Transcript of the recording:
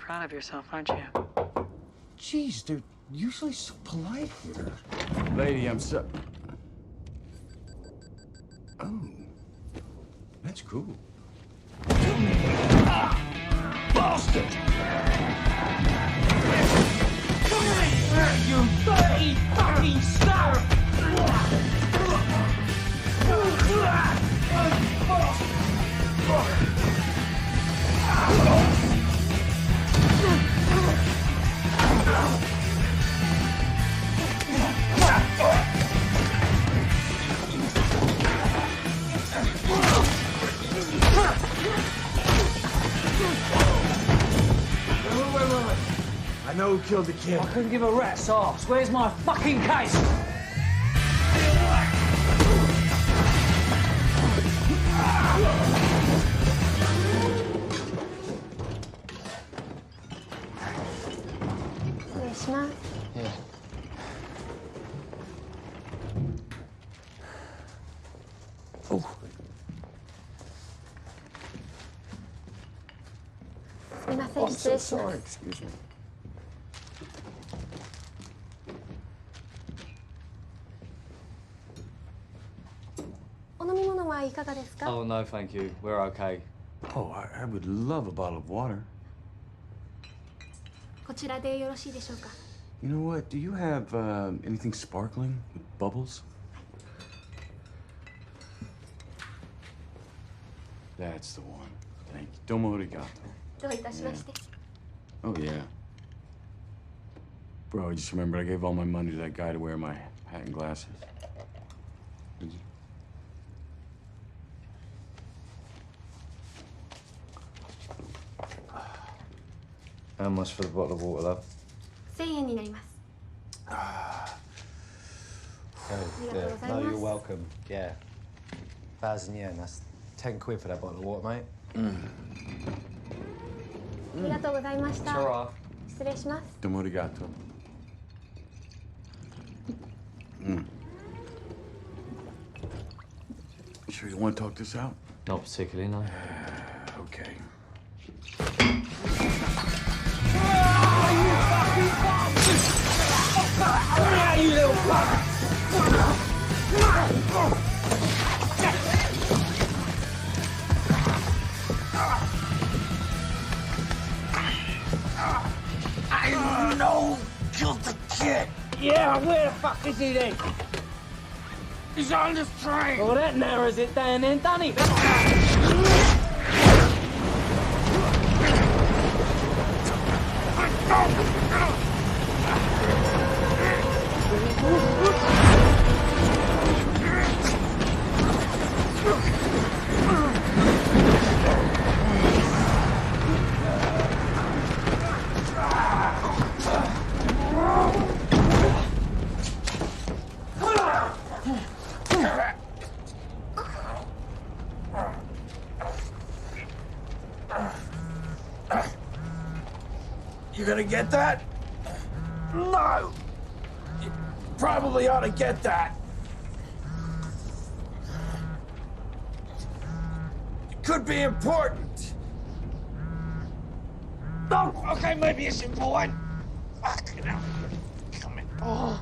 proud of yourself, aren't you? Jeez, they're usually so polite here. Lady, I'm so... Oh, that's cool. Bastard! Come here, you dirty fucking star! I know who killed the kid. I couldn't give a rat's ass. Where's my fucking case? Yeah. すみません、失礼します。 Excuse me. お飲み物はいかがですか？ Oh, no, thank you. We're okay. Oh, I would love a bottle of water. こちらでよろしいでしょうか？ You know what? Do you have anything sparkling with bubbles? That's the one. Thank you. Domo arigato. どういたしまして。 Oh, yeah. Bro, I just remembered I gave all my money to that guy to wear my hat and glasses. Did you? How much for the bottle of water, love? 1000円になります。 Oh, yeah. No, you're welcome. Yeah. 1,000 yen. That's 10 quid for that bottle of water, mate. ありがとうございました。 Sure. 失礼します。 Domo arigato. You sure you want to talk this out? Not particularly, no. Okay. Yeah, you little fucker! I know who killed the kid. Yeah, where the fuck is he then? He's on this train. Well, that narrows it down then, doesn't it? You gonna get that? No! You probably ought to get that. It could be important. No, okay, maybe it's important. Fucking hell. Come in. Oh.